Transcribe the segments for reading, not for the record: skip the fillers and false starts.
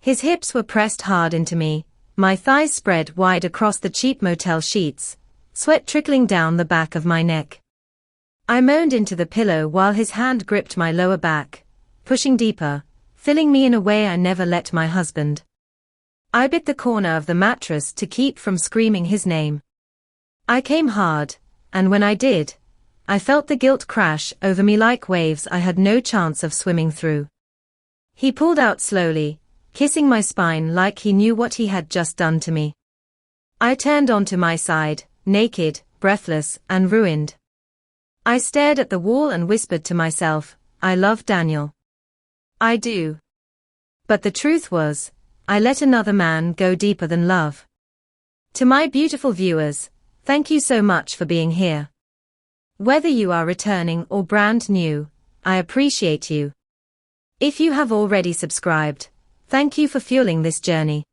His hips were pressed hard into me, my thighs spread wide across the cheap motel sheets, sweat trickling down the back of my neck. I moaned into the pillow while his hand gripped my lower back, pushing deeper, filling me in a way I never let my husband. I bit the corner of the mattress to keep from screaming his name. I came hard, and when I did, I felt the guilt crash over me like waves I had no chance of swimming through. He pulled out slowly, kissing my spine like he knew what he had just done to me. I turned onto my side, naked, breathless, and ruined. I stared at the wall and whispered to myself, I love Daniel. I do. But the truth was, I let another man go deeper than love. To my beautiful viewers, thank you so much for being here. Whether you are returning or brand new, I appreciate you. If you have already subscribed, thank you for fueling this journey.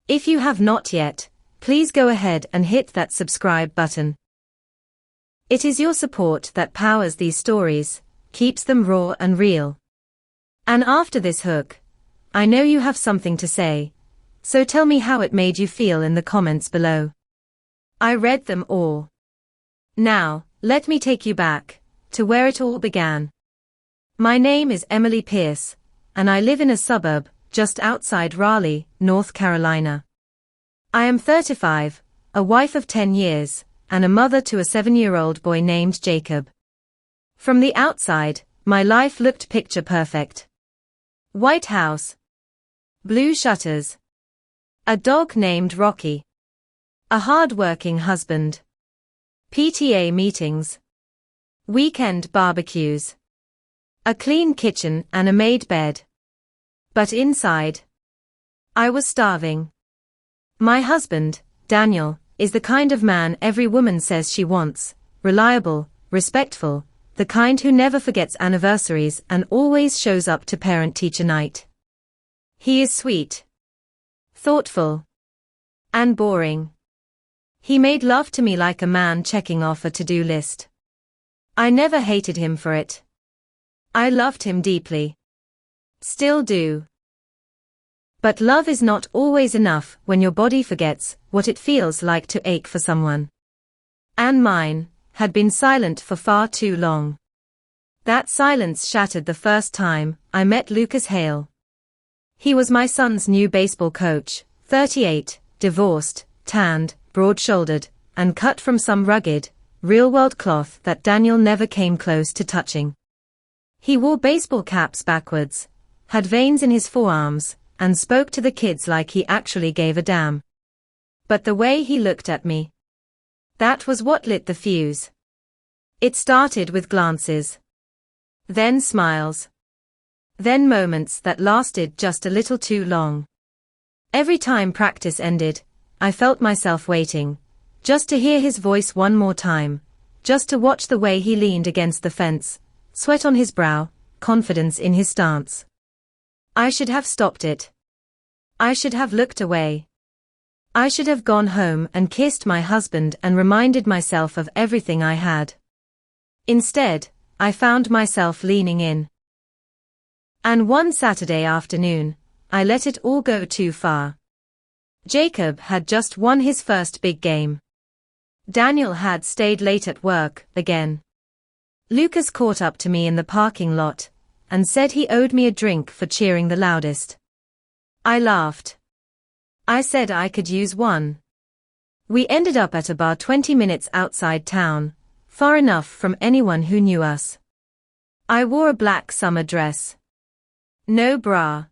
If you have not yet, please go ahead and hit that subscribe button. It is your support that powers these stories, keeps them raw and real. And after this hook, I know you have something to say, so tell me how it made you feel in the comments below. I read them all. Now, let me take you back to where it all began. My name is Emily Pierce, and I live in a suburb just outside Raleigh, North Carolina. I am 35, a wife of 10 years, and a mother to a 7-year-old boy named Jacob. From the outside, my life looked picture perfect. White house, blue shutters, a dog named Rocky, a hard-working husband, PTA meetings, weekend barbecues, a clean kitchen and a made bed. But inside, I was starving. My husband, Daniel, is the kind of man every woman says she wants, reliable, respectful, the kind who never forgets anniversaries and always shows up to parent-teacher night. He is sweet, thoughtful, and boring. He made love to me like a man checking off a to-do list. I never hated him for it. I loved him deeply. Still do. But love is not always enough when your body forgets what it feels like to ache for someone. And mine had been silent for far too long. That silence shattered the first time I met Lucas Hale. He was my son's new baseball coach, 38, divorced, tanned, broad-shouldered, and cut from some rugged, real-world cloth that Daniel never came close to touching. He wore baseball caps backwards, had veins in his forearms, and spoke to the kids like he actually gave a damn. But the way he looked at me, that was what lit the fuse. It started with glances. Then smiles. Then moments that lasted just a little too long. Every time practice ended, I felt myself waiting, just to hear his voice one more time, just to watch the way he leaned against the fence, sweat on his brow, confidence in his stance. I should have stopped it. I should have looked away. I should have gone home and kissed my husband and reminded myself of everything I had. Instead, I found myself leaning in. And one Saturday afternoon, I let it all go too far. Jacob had just won his first big game. Daniel had stayed late at work, again. Lucas caught up to me in the parking lot, and said he owed me a drink for cheering the loudest. I laughed. I said I could use one. We ended up at a bar 20 minutes outside town, far enough from anyone who knew us. I wore a black summer dress. No bra.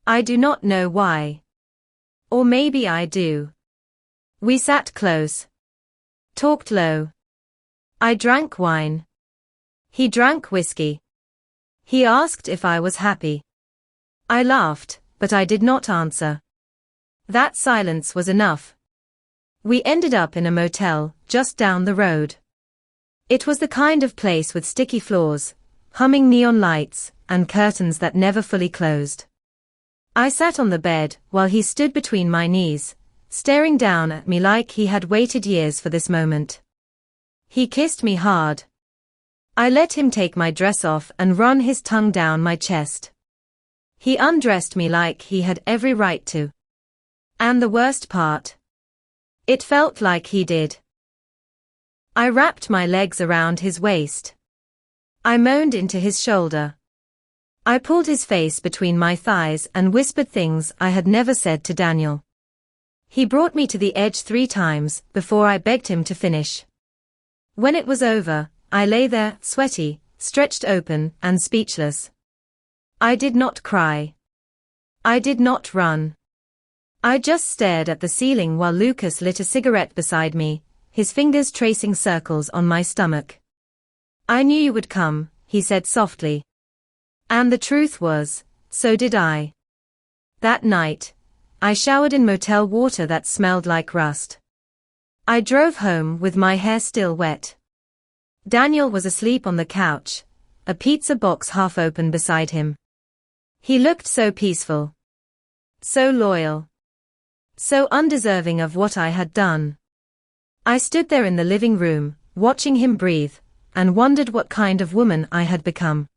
I do not know why. Or maybe I do. We sat close. Talked low. I drank wine. He drank whiskey. He asked if I was happy. I laughed, but I did not answer. That silence was enough. We ended up in a motel, just down the road. It was the kind of place with sticky floors, humming neon lights, and curtains that never fully closed. I sat on the bed while he stood between my knees, staring down at me like he had waited years for this moment. He kissed me hard. I let him take my dress off and run his tongue down my chest. He undressed me like he had every right to. And the worst part? It felt like he did. I wrapped my legs around his waist. I moaned into his shoulder. I pulled his face between my thighs and whispered things I had never said to Daniel. He brought me to the edge 3 times before I begged him to finish. When it was over, I lay there, sweaty, stretched open, and speechless. I did not cry. I did not run. I just stared at the ceiling while Lucas lit a cigarette beside me, his fingers tracing circles on my stomach. I knew you would come, he said softly. And the truth was, so did I. That night, I showered in motel water that smelled like rust. I drove home with my hair still wet. Daniel was asleep on the couch, a pizza box half open beside him. He looked so peaceful. So loyal. So undeserving of what I had done. I stood there in the living room, watching him breathe, and wondered what kind of woman I had become.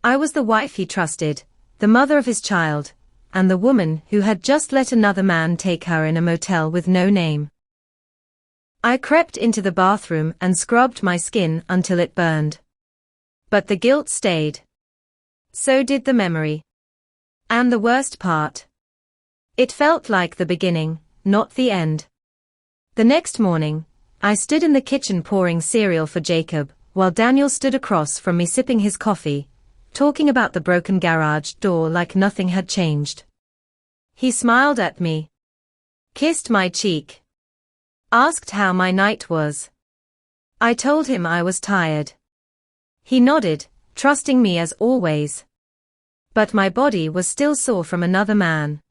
I was the wife he trusted, the mother of his child, and the woman who had just let another man take her in a motel with no name. I crept into the bathroom and scrubbed my skin until it burned. But the guilt stayed. So did the memory. And the worst part? It felt like the beginning, not the end. The next morning, I stood in the kitchen pouring cereal for Jacob, while Daniel stood across from me sipping his coffee, talking about the broken garage door like nothing had changed. He smiled at me, kissed my cheek, asked how my night was. I told him I was tired. He nodded, trusting me as always. But my body was still sore from another man.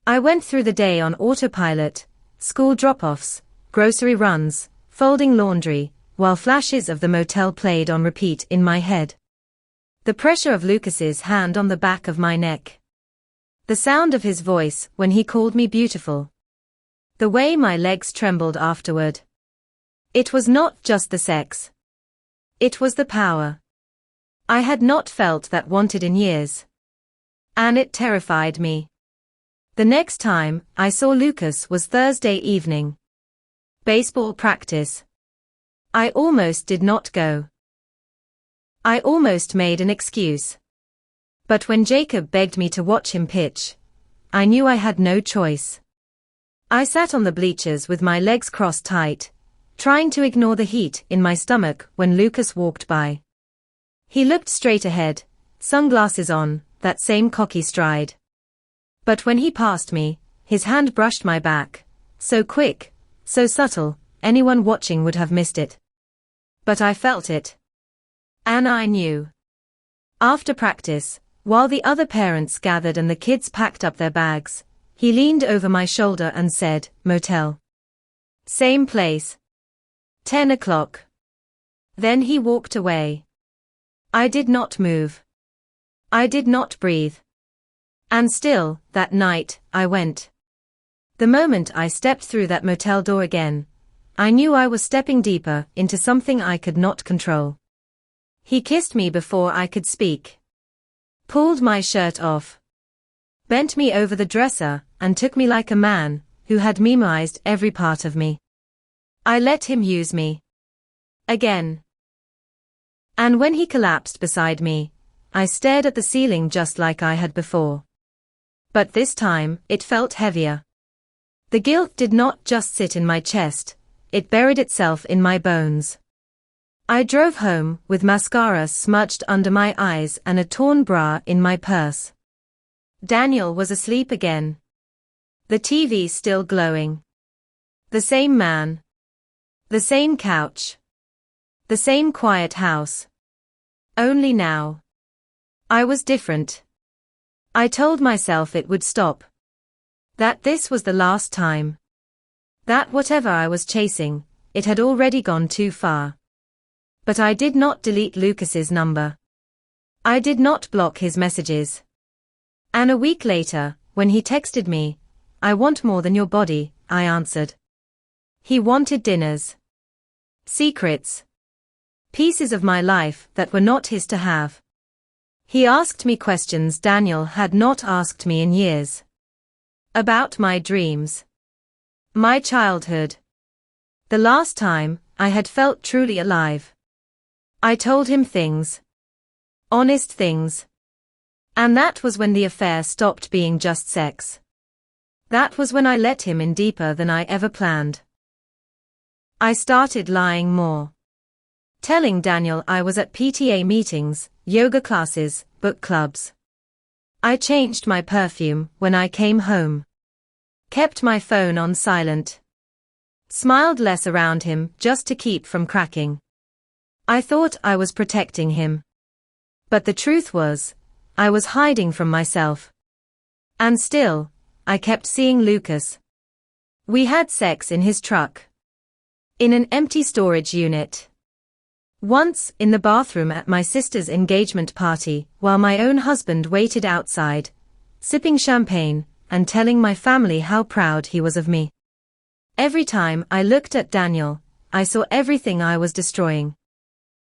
I went through the day on autopilot, school drop-offs, grocery runs, folding laundry, while flashes of the motel played on repeat in my head. The pressure of Lucas's hand on the back of my neck. The sound of his voice when he called me beautiful. The way my legs trembled afterward. It was not just the sex. It was the power. I had not felt that wanted in years. And it terrified me. The next time I saw Lucas was Thursday evening. Baseball practice. I almost did not go. I almost made an excuse. But when Jacob begged me to watch him pitch, I knew I had no choice. I sat on the bleachers with my legs crossed tight, trying to ignore the heat in my stomach when Lucas walked by. He looked straight ahead, sunglasses on, that same cocky stride. But when he passed me, his hand brushed my back, so quick, so subtle, anyone watching would have missed it. But I felt it. And I knew. After practice, while the other parents gathered and the kids packed up their bags, he leaned over my shoulder and said, "Motel. Same place. 10 o'clock. Then he walked away. I did not move. I did not breathe. And still, that night, I went. The moment I stepped through that motel door again, I knew I was stepping deeper into something I could not control. He kissed me before I could speak. Pulled my shirt off. Bent me over the dresser and took me like a man who had memorized every part of me. I let him use me. Again. And when he collapsed beside me, I stared at the ceiling just like I had before. But this time, it felt heavier. The guilt did not just sit in my chest, it buried itself in my bones. I drove home with mascara smudged under my eyes and a torn bra in my purse. Daniel was asleep again. The TV still glowing. The same man. The same couch. The same quiet house. Only now. I was different. I told myself it would stop. That this was the last time. That whatever I was chasing, it had already gone too far. But I did not delete Lucas's number. I did not block his messages. And a week later, when he texted me, "I want more than your body," I answered. He wanted dinners. Secrets. Pieces of my life that were not his to have. He asked me questions Daniel had not asked me in years. About my dreams. My childhood. The last time I had felt truly alive. I told him things. Honest things. And that was when the affair stopped being just sex. That was when I let him in deeper than I ever planned. I started lying more. Telling Daniel I was at PTA meetings, yoga classes, book clubs. I changed my perfume when I came home. Kept my phone on silent. Smiled less around him just to keep from cracking. I thought I was protecting him. But the truth was, I was hiding from myself. And still, I kept seeing Lucas. We had sex in his truck. In an empty storage unit. Once, in the bathroom at my sister's engagement party, while my own husband waited outside, sipping champagne, and telling my family how proud he was of me. Every time I looked at Daniel, I saw everything I was destroying.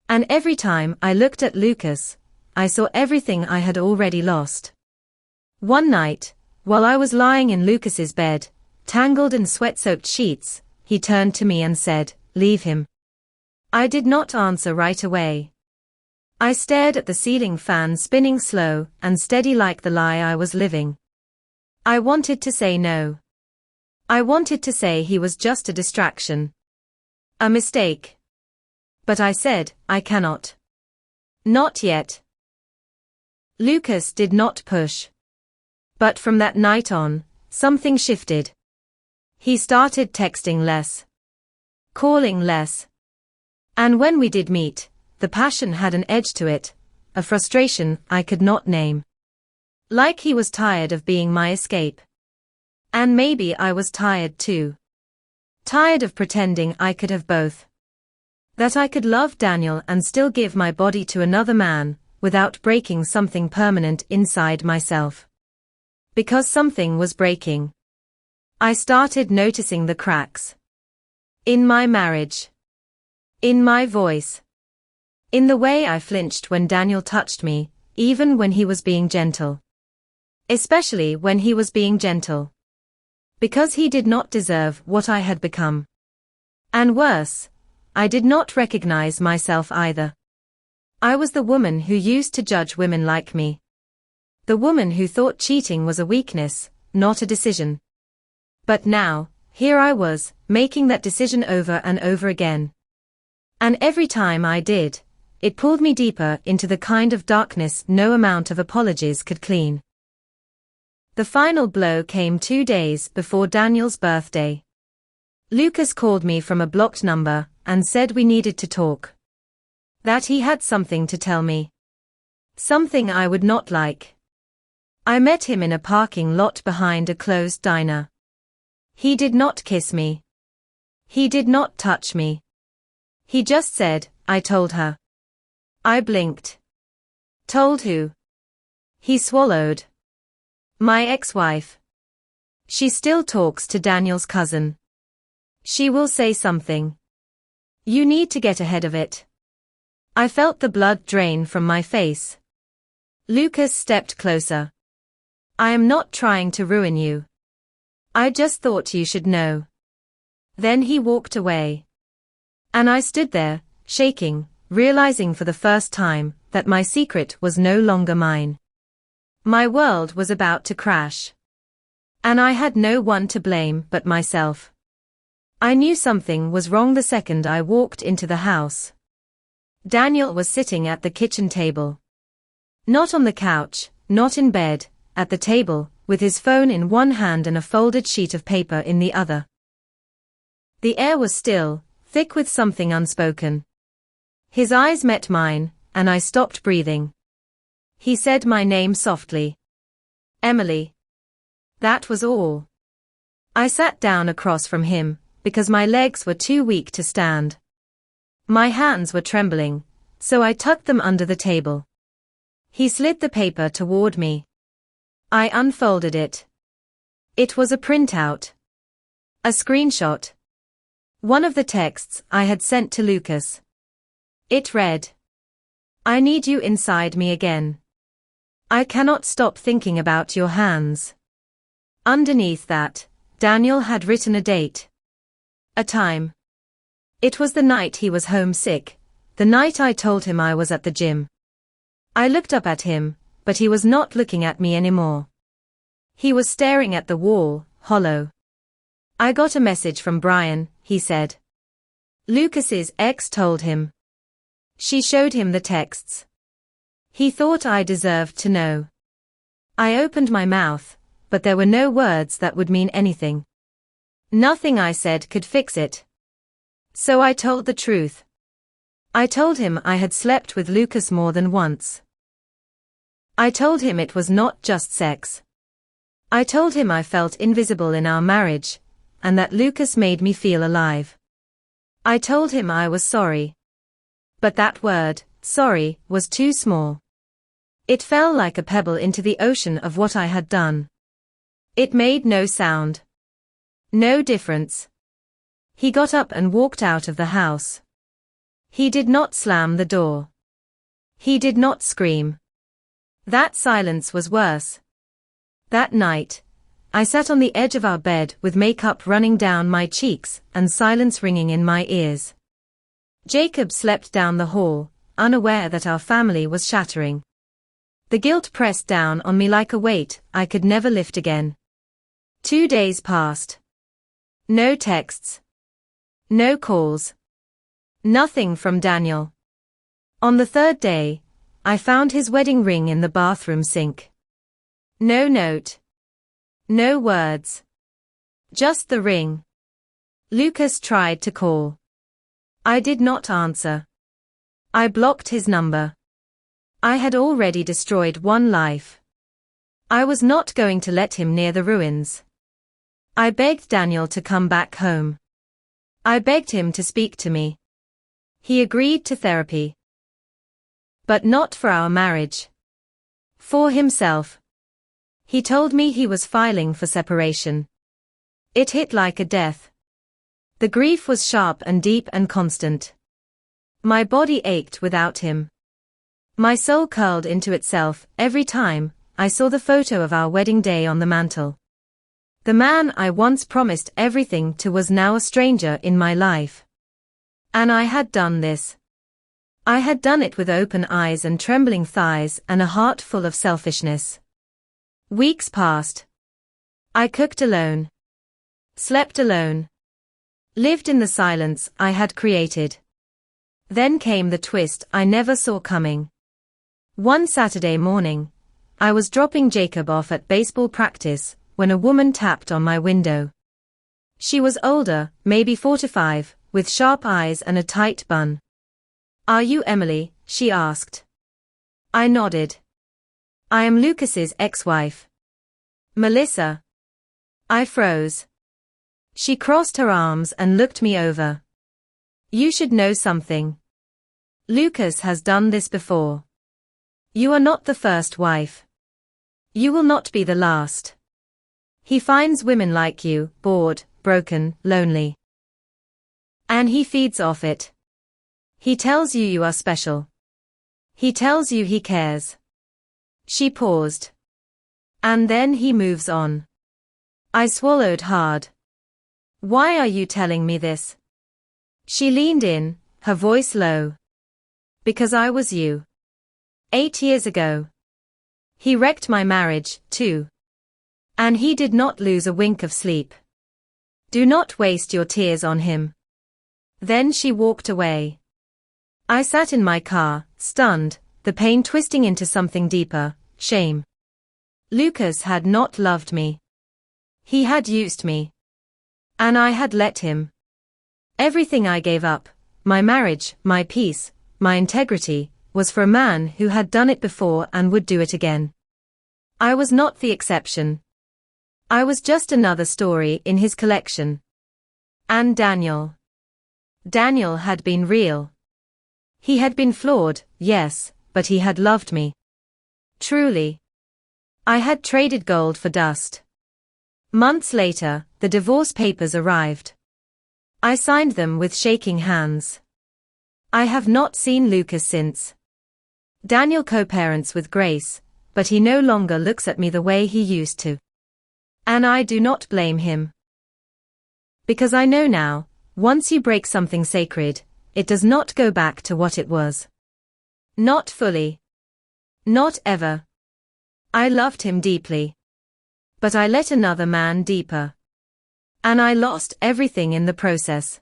And every time I looked at Lucas, I saw everything I had already lost. One night, while I was lying in Lucas's bed, tangled in sweat-soaked sheets, he turned to me and said, "Leave him." I did not answer right away. I stared at the ceiling fan spinning slow and steady like the lie I was living. I wanted to say no. I wanted to say he was just a distraction. A mistake. But I said, I cannot. Not yet. Lucas did not push. But from that night on, something shifted. He started texting less. Calling less. And when we did meet, the passion had an edge to it, a frustration I could not name. Like he was tired of being my escape. And maybe I was tired too. Tired of pretending I could have both. That I could love Daniel and still give my body to another man, without breaking something permanent inside myself. Because something was breaking. I started noticing the cracks. In my marriage. In my voice. In the way I flinched when Daniel touched me, even when he was being gentle. Especially when he was being gentle. Because he did not deserve what I had become. And worse, I did not recognize myself either. I was the woman who used to judge women like me. The woman who thought cheating was a weakness, not a decision. But now, here I was, making that decision over and over again. And every time I did, it pulled me deeper into the kind of darkness no amount of apologies could clean. The final blow came 2 days before Daniel's birthday. Lucas called me from a blocked number and said we needed to talk. That he had something to tell me. Something I would not like. I met him in a parking lot behind a closed diner. He did not kiss me. He did not touch me. He just said, I told her. I blinked. Told who? He swallowed. My ex-wife. She still talks to Daniel's cousin. She will say something. You need to get ahead of it. I felt the blood drain from my face. Lucas stepped closer. I am not trying to ruin you. I just thought you should know. Then he walked away. And I stood there, shaking, realizing for the first time that my secret was no longer mine. My world was about to crash. And I had no one to blame but myself. I knew something was wrong the second I walked into the house. Daniel was sitting at the kitchen table. Not on the couch, not in bed, at the table, with his phone in one hand and a folded sheet of paper in the other. The air was still, thick with something unspoken. His eyes met mine, and I stopped breathing. He said my name softly. Emily. That was all. I sat down across from him, because my legs were too weak to stand. My hands were trembling, so I tucked them under the table. He slid the paper toward me. I unfolded it. It was a printout. A screenshot. One of the texts I had sent to Lucas. It read, I need you inside me again. I cannot stop thinking about your hands. Underneath that, Daniel had written a date. A time. It was the night he was homesick, the night I told him I was at the gym. I looked up at him, but he was not looking at me anymore. He was staring at the wall, hollow. I got a message from Brian, he said. Lucas's ex told him. She showed him the texts. He thought I deserved to know. I opened my mouth, but there were no words that would mean anything. Nothing I said could fix it. So I told the truth. I told him I had slept with Lucas more than once. I told him it was not just sex. I told him I felt invisible in our marriage, and that Lucas made me feel alive. I told him I was sorry. But that word, sorry, was too small. It fell like a pebble into the ocean of what I had done. It made no sound. No difference. He got up and walked out of the house. He did not slam the door. He did not scream. That silence was worse. That night, I sat on the edge of our bed with makeup running down my cheeks and silence ringing in my ears. Jacob slept down the hall, unaware that our family was shattering. The guilt pressed down on me like a weight I could never lift again. 2 days passed. No texts. No calls. Nothing from Daniel. On the 3rd day, I found his wedding ring in the bathroom sink. No note. No words. Just the ring. Lucas tried to call. I did not answer. I blocked his number. I had already destroyed one life. I was not going to let him near the ruins. I begged Daniel to come back home. I begged him to speak to me. He agreed to therapy. But not for our marriage. For himself. He told me he was filing for separation. It hit like a death. The grief was sharp and deep and constant. My body ached without him. My soul curled into itself every time I saw the photo of our wedding day on the mantel. The man I once promised everything to was now a stranger in my life. And I had done this. I had done it with open eyes and trembling thighs and a heart full of selfishness. Weeks passed. I cooked alone. Slept alone. Lived in the silence I had created. Then came the twist I never saw coming. One Saturday morning, I was dropping Jacob off at baseball practice when a woman tapped on my window. She was older, maybe 45, with sharp eyes and a tight bun. "Are you Emily?" she asked. I nodded. "I am Lucas's ex-wife." "Melissa." I froze. She crossed her arms and looked me over. "You should know something. Lucas has done this before. You are not the first wife. You will not be the last. He finds women like you, bored, broken, lonely. And he feeds off it. He tells you you are special. He tells you he cares." She paused. "And then he moves on." I swallowed hard. "Why are you telling me this?" She leaned in, her voice low. "Because I was you. 8 years ago. He wrecked my marriage, too. And he did not lose a wink of sleep. Do not waste your tears on him." Then she walked away. I sat in my car, stunned, the pain twisting into something deeper, shame. Lucas had not loved me. He had used me. And I had let him. Everything I gave up, my marriage, my peace, my integrity, was for a man who had done it before and would do it again. I was not the exception. I was just another story in his collection. And Daniel. Daniel had been real. He had been flawed, yes, but he had loved me. Truly. I had traded gold for dust. Months later, the divorce papers arrived. I signed them with shaking hands. I have not seen Lucas since. Daniel co-parents with Grace, but he no longer looks at me the way he used to. And I do not blame him. Because I know now, once you break something sacred, it does not go back to what it was. Not fully. Not ever. I loved him deeply. But I let another man deeper. And I lost everything in the process.